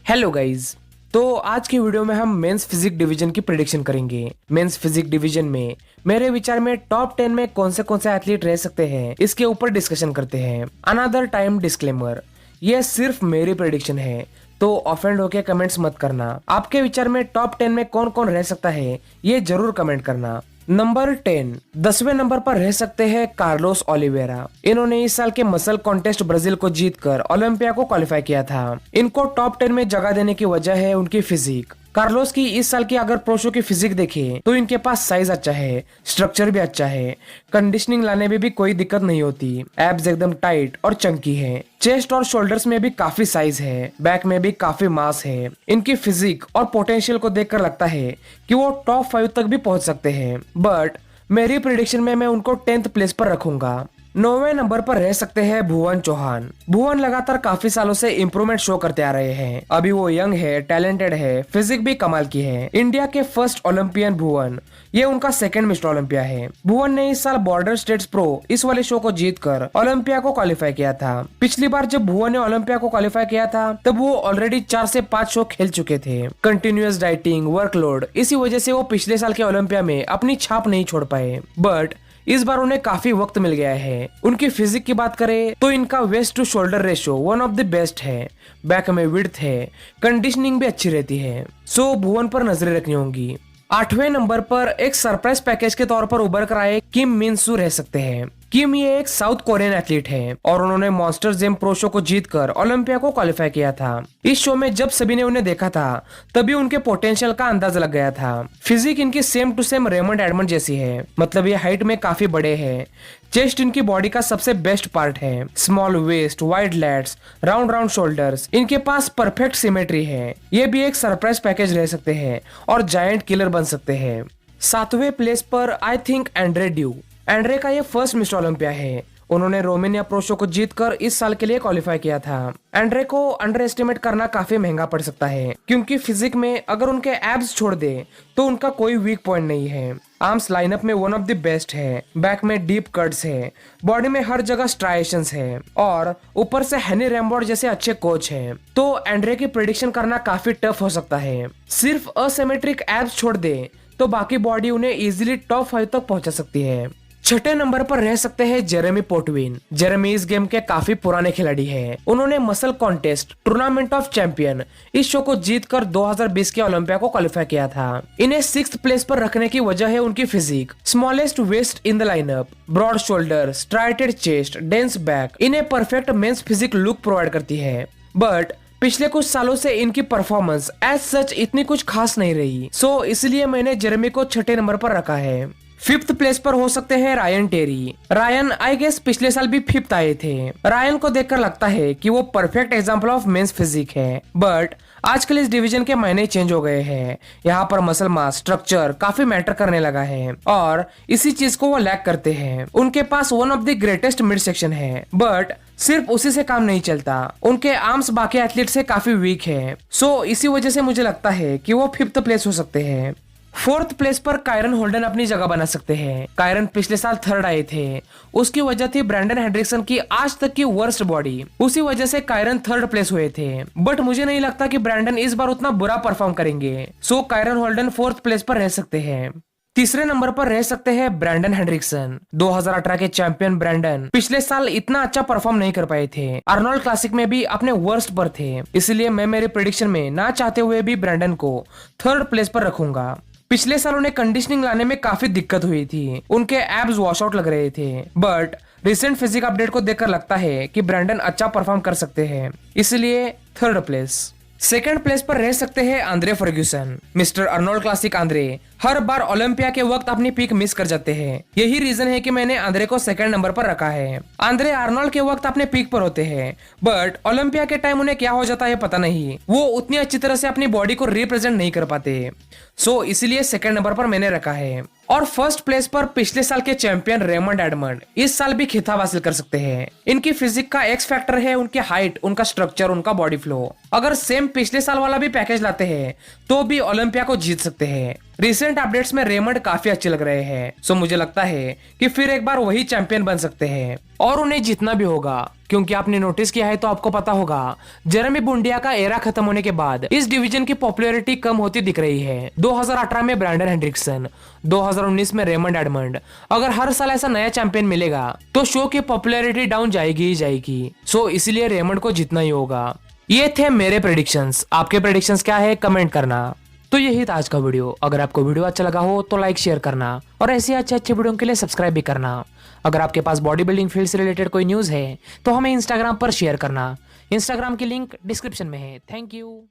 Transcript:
Hello guys. तो आज की वीडियो में हम मेंस फिजिक डिवीजन की प्रेडिक्शन करेंगे। मेंस फिजिक डिवीजन में मेरे विचार में टॉप 10 में कौन से एथलीट रह सकते हैं, इसके ऊपर डिस्कशन करते हैं। अनदर टाइम डिस्क्लेमर, ये सिर्फ मेरी प्रेडिक्शन है, तो ऑफेंड होके कमेंट्स मत करना। आपके विचार में टॉप 10 में कौन कौन रह सकता है, ये जरूर कमेंट करना। नंबर 10, 10वें नंबर पर रह सकते हैं कार्लोस ओलिवेरा। इन्होंने इस साल के मसल कॉन्टेस्ट ब्राजील को जीतकर ओलंपिया को क्वालिफाई किया था। इनको टॉप 10 में जगह देने की वजह है उनकी फिजिक। कार्लोस की इस साल की अगर प्रो शो की फिजिक देखें तो इनके पास साइज अच्छा है, स्ट्रक्चर भी अच्छा है, कंडीशनिंग लाने में भी कोई दिक्कत नहीं होती। एब्स एकदम टाइट और चंकी है, चेस्ट और शोल्डर्स में भी काफी साइज है, बैक में भी काफी मास है। इनकी फिजिक और पोटेंशियल को देखकर लगता है कि वो टॉप 5 तक भी पहुंच सकते हैं, बट मेरी प्रिडिक्शन में मैं उनको 10th प्लेस पर रखूंगा। 9वें नंबर पर रह सकते हैं भुवन चौहान। भुवन लगातार काफी सालों से इम्प्रूवमेंट शो करते आ रहे हैं। अभी वो यंग है, टैलेंटेड है, फिजिक भी कमाल की है। इंडिया के फर्स्ट ओलंपियन भुवन, ये उनका सेकंड मिस्टर ओलंपिया है। भुवन ने इस साल बॉर्डर स्टेट्स प्रो इस वाले शो को जीतकर ओलंपिया को क्वालिफाई किया था। पिछली बार जब भुवन ने ओलंपिया को क्वालिफाई किया था तब वो ऑलरेडी 4 से 5 शो खेल चुके थे। कंटिन्यूअस डाइटिंग, वर्कलोड, इसी वजह से वो पिछले साल के ओलंपिया में अपनी छाप नहीं छोड़ पाए, बट इस बार उन्हें काफी वक्त मिल गया है। उनकी फिजिक की बात करें तो इनका waist to shoulder ratio one of the best है, बैक में विड्थ है, कंडीशनिंग भी अच्छी रहती है। सो भुवन पर नजरें रखनी होंगी। 8वें नंबर पर एक सरप्राइज पैकेज के तौर पर उभर कर आए किम मिन सू रह सकते हैं। किम ये एक साउथ कोरियन एथलीट है और उन्होंने मॉन्स्टर जिम प्रो शो को जीतकर ओलंपिया को क्वालिफाई किया था। इस शो में जब सभी ने उन्हें देखा था तभी उनके पोटेंशियल का अंदाजा लग गया था। फिजिक इनकी same to same Raymond Edmond जैसी है, मतलब ये हाइट में काफी बड़े हैं। चेस्ट इनकी बॉडी का सबसे बेस्ट पार्ट है। Small waist, wide lats, round shoulders, इनके पास परफेक्ट सिमेट्री है। ये भी एक सरप्राइज पैकेज रह सकते हैं और जायंट किलर बन सकते हैं। 7वें प्लेस पर I think Andre due. Andre का ये फर्स्ट मिस्टर ओलंपिया है। उन्होंने रोमानिया प्रो शो को जीतकर इस साल के लिए क्वालिफाई किया था। एंड्रे को अंडर एस्टिमेट करना काफी महंगा पड़ सकता है, क्योंकि फिजिक में अगर उनके एब्स छोड़ दे तो उनका कोई वीक पॉइंट नहीं है। आर्म्स लाइनअप में वन ऑफ द बेस्ट है, बैक में डीप कट्स है, बॉडी में हर जगह स्ट्राइएशंस है और ऊपर से हेनी रैम्बोर्ड जैसे अच्छे कोच हैं। तो एंड्रे की प्रेडिक्शन करना काफी टफ हो सकता है। सिर्फ असिमेट्रिक एब्स छोड़ दे तो बाकी बॉडी उन्हें इजीली टॉप 5 तक पहुंचा सकती है। 6ठे नंबर पर रह सकते हैं जेरेमी पोर्टविन। जेरेमी इस गेम के काफी पुराने खिलाड़ी हैं। उन्होंने muscle contest tournament of champion इस शो को जीतकर 2020 के ओलंपिया को क्वालिफाई किया था। इन्हें 6th प्लेस पर रखने की वजह है उनकी physique, smallest waist in the lineup, broad shoulder, striated chest, dense back, इन्हें perfect men's physique look provide करती है। बट पिछले कुछ सालों से इनकी परफॉर्मेंस एज सच इतनी कुछ खास नहीं रही, सो इसलिए मैंने जेरेमी को 6ठे नंबर पर रखा है। 5th प्लेस पर हो सकते हैं Ryan Terry. Ryan I guess पिछले साल भी 5th आए थे। रायन को देखकर लगता है कि वो perfect example of men's physique है, बट आजकल इस डिवीजन के मायने चेंज हो गए हैं। यहाँ पर मसल मास, स्ट्रक्चर काफी मैटर करने लगा है और इसी चीज को वो लैक करते हैं। उनके पास one of the greatest mid section है, बट सिर्फ उसी से काम नहीं चलता। उनके आर्म्स बाकी एथलीट से काफी वीक है, सो इसी वजह से मुझे लगता है कि वो 5th प्लेस हो सकते हैं। 4th प्लेस पर कायरन होल्डन अपनी जगह बना सकते हैं। कायरन पिछले साल 3rd आए थे। उसकी वजह थी ब्रैंडन हेंड्रिक्सन की आज तक की वर्स्ट बॉडी, उसी वजह से कायरन 3rd प्लेस हुए थे। बट मुझे नहीं लगता कि ब्रैंडन इस बार उतना बुरा परफॉर्म करेंगे, सो कायरन होल्डन 4th प्लेस पर रह सकते हैं। 3रे नंबर पर रह सकते हैं ब्रैंडन हेंड्रिक्सन। 2018 के चैंपियन ब्रैंडन पिछले साल इतना अच्छा परफॉर्म नहीं कर पाए थे। आर्नोल्ड क्लासिक में भी अपने वर्स्ट पर थे, इसलिए मैं मेरे प्रेडिक्शन में ना चाहते हुए भी ब्रैंडन को 3rd प्लेस पर रखूंगा। पिछले साल उन्हें कंडीशनिंग लाने में काफी दिक्कत हुई थी, उनके एब्स वॉश आउट लग रहे थे, बट रिसेंट फिजिक अपडेट को देखकर लगता है कि ब्रैंडन अच्छा परफॉर्म कर सकते हैं, इसलिए 3rd प्लेस। 2nd प्लेस पर रह सकते हैं Andre Ferguson. Mister Arnold classic Andre हर बार ओलंपिया के वक्त अपनी पीक मिस कर जाते हैं। यही रीजन है कि मैंने आंद्रे को 2nd नंबर पर रखा है। आंद्रे आर्नोल्ड के वक्त अपने पीक पर होते हैं, बट ओलंपिया के टाइम उन्हें क्या हो जाता है पता नहीं। वो उतनी अच्छी तरह से अपनी बॉडी को रिप्रेजेंट नहीं कर पाते, सो इसीलिए 2nd नंबर पर मैंने रखा है। और 1st प्लेस पर पिछले साल के चैंपियन रेमंड एडमंड इस साल भी खिताब हासिल कर सकते हैं। इनकी फिजिक का एक्स फैक्टर है उनकी हाइट, उनका स्ट्रक्चर, उनका बॉडी फ्लो। अगर सेम पिछले साल वाला भी पैकेज लाते हैं तो भी ओलंपिया को जीत सकते हैं। रिसेंट अपडेट्स में रेमंड काफी अच्छे लग रहे हैं, सो मुझे लगता है कि फिर एक बार वही चैंपियन बन सकते हैं और उन्हें जीतना भी होगा, क्योंकि आपने नोटिस किया है तो आपको पता होगा जेरेमी बुंडिया का एरा खत्म होने के बाद इस डिवीजन की पॉपुलैरिटी कम होती दिख रही है। 2018 में ब्रैंडन हेंड्रिक्सन, 2019 में रेमंड एडमंड। अगर हर साल ऐसा नया चैंपियन मिलेगा तो शो की पॉपुलैरिटी डाउन जाएगी ही जाएगी। सो इसलिए रेमंड को जीतना ही होगा। ये थे मेरे प्रेडिक्शंस। आपके प्रेडिक्शंस क्या है कमेंट करना। तो यही था आज का वीडियो। अगर आपको वीडियो अच्छा लगा हो तो लाइक शेयर करना और ऐसे अच्छे वीडियो के लिए सब्सक्राइब भी करना। अगर आपके पास बॉडी बिल्डिंग फील्ड से रिलेटेड कोई न्यूज़ है तो हमें इंस्टाग्राम पर शेयर करना। इंस्टाग्राम की लिंक डिस्क्रिप्शन में है। Thank you.